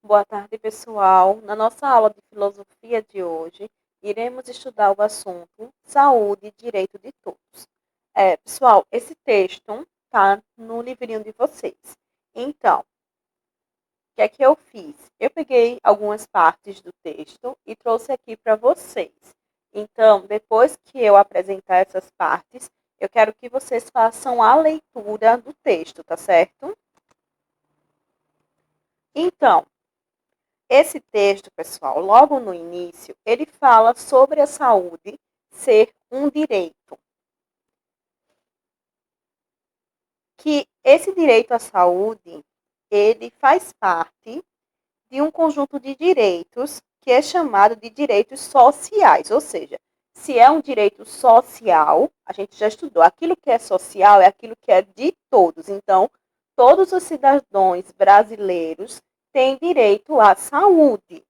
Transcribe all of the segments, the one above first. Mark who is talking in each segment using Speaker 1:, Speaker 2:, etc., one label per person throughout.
Speaker 1: Boa tarde, pessoal. Na nossa aula de filosofia de hoje, iremos estudar o assunto saúde e direito de todos. Pessoal, esse texto está no livrinho de vocês. Então, o que é que eu fiz? Eu peguei algumas partes do texto e trouxe aqui para vocês. Então, depois que eu apresentar essas partes, eu quero que vocês façam a leitura do texto, tá certo? Então, esse texto, pessoal, logo no início, ele fala sobre a saúde ser um direito. Que esse direito à saúde, ele faz parte de um conjunto de direitos que é chamado de direitos sociais, ou seja, se é um direito social, a gente já estudou, aquilo que é social é aquilo que é de todos. Então, todos os cidadãos brasileiros têm direito à saúde.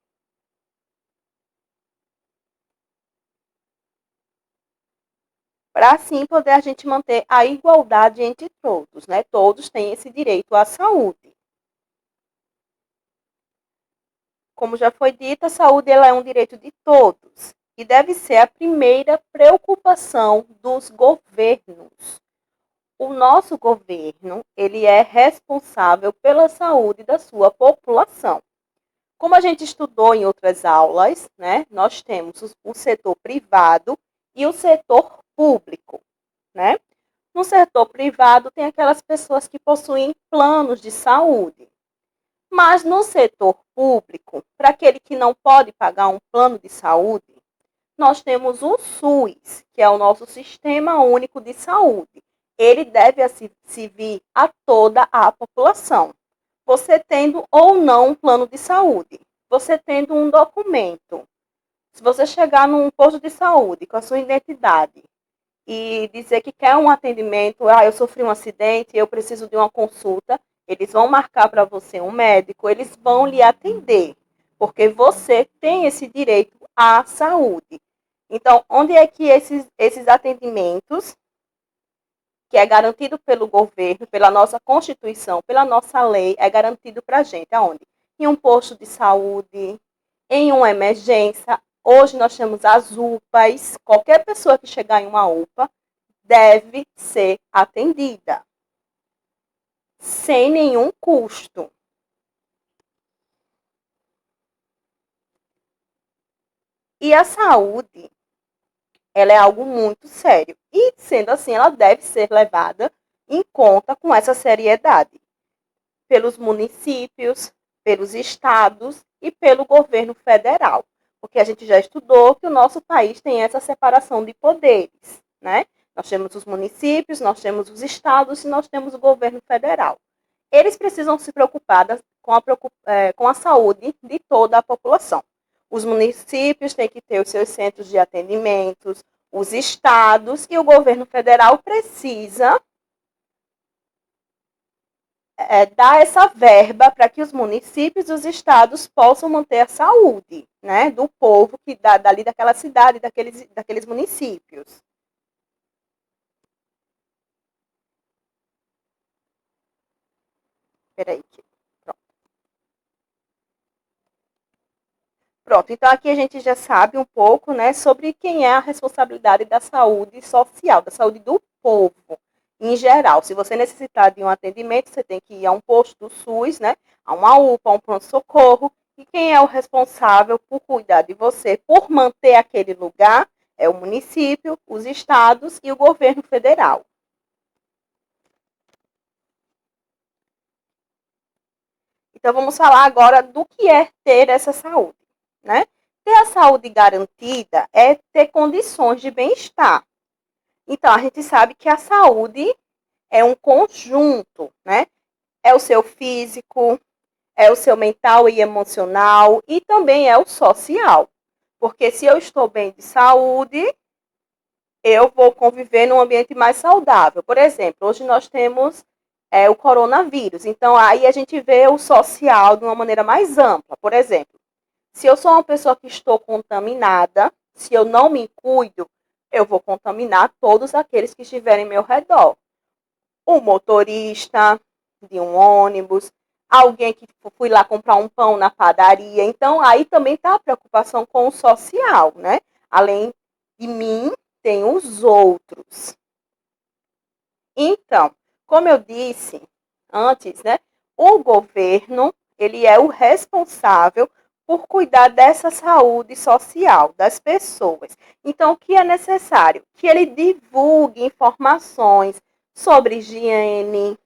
Speaker 1: Para assim poder a gente manter a igualdade entre todos, né? Todos têm esse direito à saúde. Como já foi dito, a saúde ela é um direito de todos e deve ser a primeira preocupação dos governos. O nosso governo, ele é responsável pela saúde da sua população. Como a gente estudou em outras aulas, né? Nós temos o setor privado e o setor público, né? No setor privado, tem aquelas pessoas que possuem planos de saúde. Mas no setor público, para aquele que não pode pagar um plano de saúde, nós temos o SUS, que é o nosso Sistema Único de Saúde. Ele deve servir a toda a população. Você tendo ou não um plano de saúde, você tendo um documento. Se você chegar num posto de saúde com a sua identidade e dizer que quer um atendimento, eu sofri um acidente, eu preciso de uma consulta, eles vão marcar para você um médico, eles vão lhe atender, porque você tem esse direito à saúde. Então, onde é que esses atendimentos, que é garantido pelo governo, pela nossa Constituição, pela nossa lei, é garantido para a gente? Aonde? Em um posto de saúde, em uma emergência. Hoje nós temos as UPAs. Qualquer pessoa que chegar em uma UPA deve ser atendida sem nenhum custo. E a saúde, ela é algo muito sério. E, sendo assim, ela deve ser levada em conta com essa seriedade pelos municípios, pelos estados e pelo governo federal. Porque a gente já estudou que o nosso país tem essa separação de poderes, né? Nós temos os municípios, nós temos os estados e nós temos o governo federal. Eles precisam se preocupar com a saúde de toda a população. Os municípios têm que ter os seus centros de atendimentos, os estados e o governo federal precisa dar essa verba para que os municípios e os estados possam manter a saúde, né, do povo que dali daquela cidade, daqueles municípios. Peraí. Pronto. Pronto, então aqui a gente já sabe um pouco, né, sobre quem é a responsabilidade da saúde social, da saúde do povo em geral. Se você necessitar de um atendimento, você tem que ir a um posto do SUS, né, a uma UPA, a um pronto-socorro, e quem é o responsável por cuidar de você, por manter aquele lugar, é o município, os estados e o governo federal. Então vamos falar agora do que é ter essa saúde, né? Ter a saúde garantida é ter condições de bem-estar. Então, a gente sabe que a saúde é um conjunto, né? É o seu físico, é o seu mental e emocional e também é o social. Porque se eu estou bem de saúde, eu vou conviver num ambiente mais saudável. Por exemplo, hoje nós temos o coronavírus. Então, aí a gente vê o social de uma maneira mais ampla. Por exemplo, se eu sou uma pessoa que estou contaminada, se eu não me cuido, eu vou contaminar todos aqueles que estiverem ao meu redor. O motorista de um ônibus, alguém que fui lá comprar um pão na padaria. Então, aí também está a preocupação com o social, né? Além de mim, tem os outros. Então, como eu disse antes, né? O governo, ele é o responsável por cuidar dessa saúde social das pessoas. Então, o que é necessário? Que ele divulgue informações sobre higiene,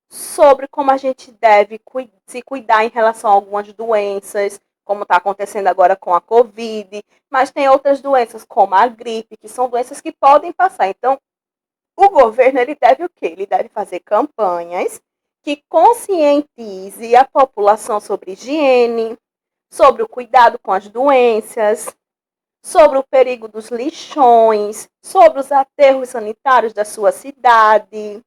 Speaker 1: sobre como a gente deve se cuidar em relação a algumas doenças, como está acontecendo agora com a Covid, mas tem outras doenças como a gripe, que são doenças que podem passar. Então, o governo ele deve o quê? Ele deve fazer campanhas que conscientize a população sobre higiene, sobre o cuidado com as doenças, sobre o perigo dos lixões, sobre os aterros sanitários da sua cidade.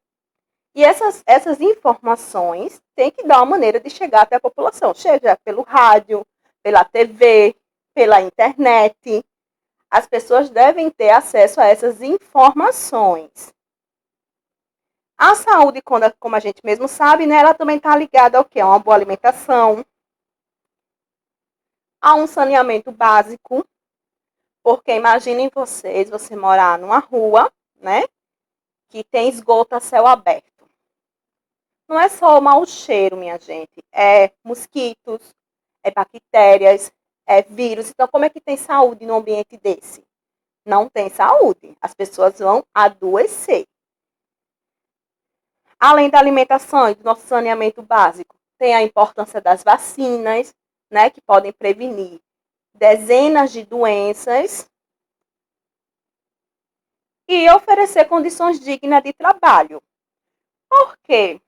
Speaker 1: E essas informações têm que dar uma maneira de chegar até a população, seja pelo rádio, pela TV, pela internet. As pessoas devem ter acesso a essas informações. A saúde, como a gente mesmo sabe, né, ela também está ligada ao quê? A uma boa alimentação, a um saneamento básico, porque imaginem vocês, você morar numa rua, né, que tem esgoto a céu aberto. Não é só o mau cheiro, minha gente, é mosquitos, é bactérias, é vírus. Então, como é que tem saúde num ambiente desse? Não tem saúde. As pessoas vão adoecer. Além da alimentação e do nosso saneamento básico, tem a importância das vacinas, né, que podem prevenir dezenas de doenças e oferecer condições dignas de trabalho. Por quê?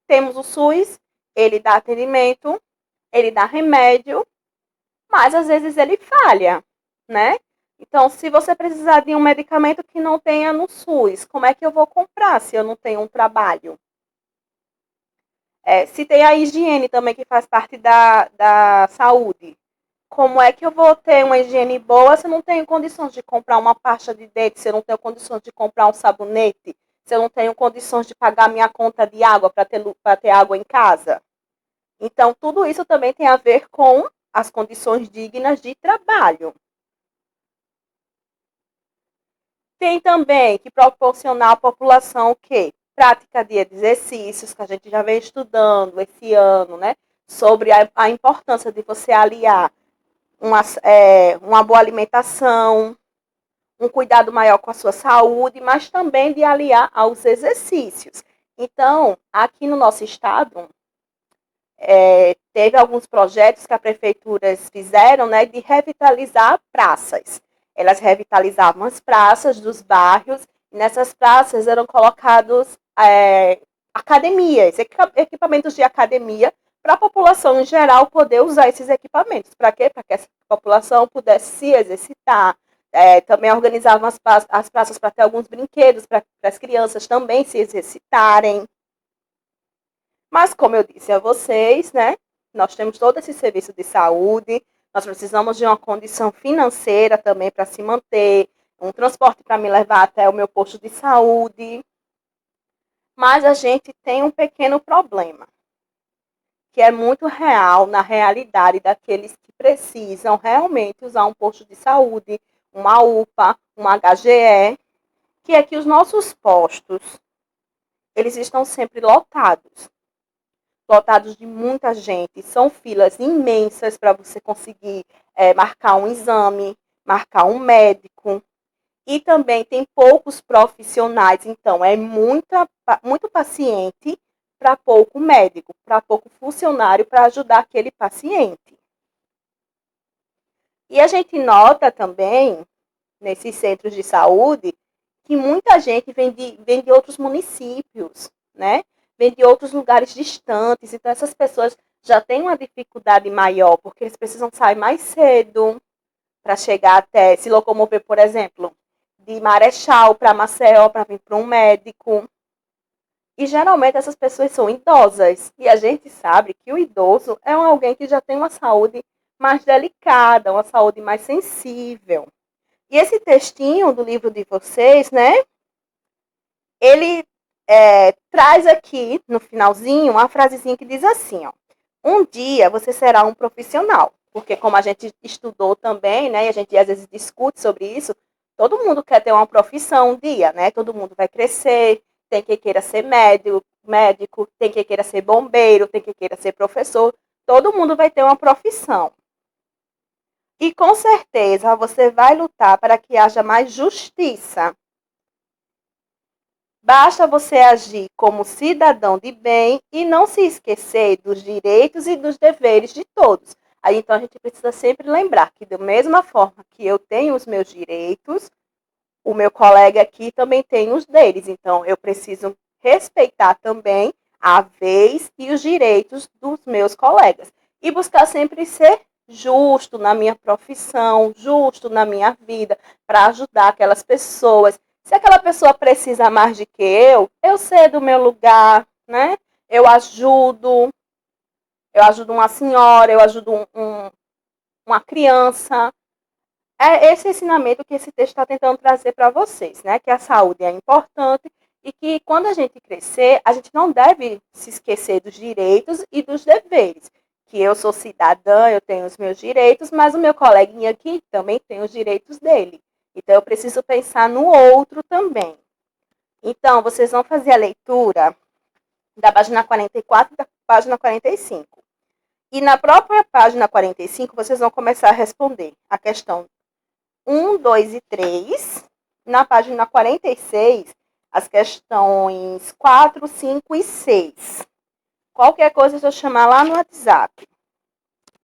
Speaker 1: Temos o SUS, ele dá atendimento, ele dá remédio, mas às vezes ele falha, né? Então, se você precisar de um medicamento que não tenha no SUS, como é que eu vou comprar se eu não tenho um trabalho? Se tem a higiene também, que faz parte da saúde. Como é que eu vou ter uma higiene boa se eu não tenho condições de comprar uma pasta de dente, se eu não tenho condições de comprar um sabonete, se eu não tenho condições de pagar minha conta de água para ter água em casa? Então, tudo isso também tem a ver com as condições dignas de trabalho. Tem também que proporcionar à população o quê? Prática de exercícios, que a gente já vem estudando esse ano, né? Sobre a importância de você aliar uma boa alimentação, um cuidado maior com a sua saúde, mas também de aliar aos exercícios. Então, aqui no nosso estado, teve alguns projetos que a prefeitura fizeram, né, de revitalizar praças. Elas revitalizavam as praças dos bairros, e nessas praças eram colocados academias, equipamentos de academia, para a população em geral poder usar esses equipamentos. Para quê? Para que essa população pudesse se exercitar. Também organizavam as praças para ter alguns brinquedos, para as crianças também se exercitarem. Mas, como eu disse a vocês, né, nós temos todo esse serviço de saúde, nós precisamos de uma condição financeira também para se manter, um transporte para me levar até o meu posto de saúde. Mas a gente tem um pequeno problema, que é muito real na realidade daqueles que precisam realmente usar um posto de saúde, uma UPA, uma HGE, que é que os nossos postos, eles estão sempre lotados de muita gente, são filas imensas para você conseguir marcar um exame, marcar um médico, e também tem poucos profissionais, então é muito paciente para pouco médico, para pouco funcionário para ajudar aquele paciente. E a gente nota também, nesses centros de saúde, que muita gente vem de outros municípios, né? Vem de outros lugares distantes. Então, essas pessoas já têm uma dificuldade maior, porque eles precisam sair mais cedo para chegar até, se locomover, por exemplo, de Marechal para Maceió para vir para um médico. E geralmente essas pessoas são idosas. E a gente sabe que o idoso é alguém que já tem uma saúde mais delicada, uma saúde mais sensível. E esse textinho do livro de vocês, né? Ele traz aqui no finalzinho uma frasezinha que diz assim, ó: um dia você será um profissional. Porque como a gente estudou também, né, e a gente às vezes discute sobre isso, todo mundo quer ter uma profissão um dia, né? Todo mundo vai crescer, tem quem queira ser médico, tem quem queira ser bombeiro, tem quem queira ser professor. Todo mundo vai ter uma profissão. E com certeza você vai lutar para que haja mais justiça. Basta você agir como cidadão de bem e não se esquecer dos direitos e dos deveres de todos. Aí então a gente precisa sempre lembrar que da mesma forma que eu tenho os meus direitos, o meu colega aqui também tem os deles. Então eu preciso respeitar também a vez e os direitos dos meus colegas. E buscar sempre ser justo na minha profissão, justo na minha vida, para ajudar aquelas pessoas. Se aquela pessoa precisa mais de que eu sei do meu lugar, né? Eu ajudo uma senhora, eu ajudo uma criança. É esse ensinamento que esse texto está tentando trazer para vocês, né? Que a saúde é importante e que quando a gente crescer, a gente não deve se esquecer dos direitos e dos deveres. Que eu sou cidadã, eu tenho os meus direitos, mas o meu coleguinha aqui também tem os direitos dele. Então eu preciso pensar no outro também. Então, vocês vão fazer a leitura da página 44 e da página 45. E na própria página 45, vocês vão começar a responder a questão 1, 2 e 3. Na página 46, as questões 4, 5 e 6. Qualquer coisa, eu vou chamar lá no WhatsApp.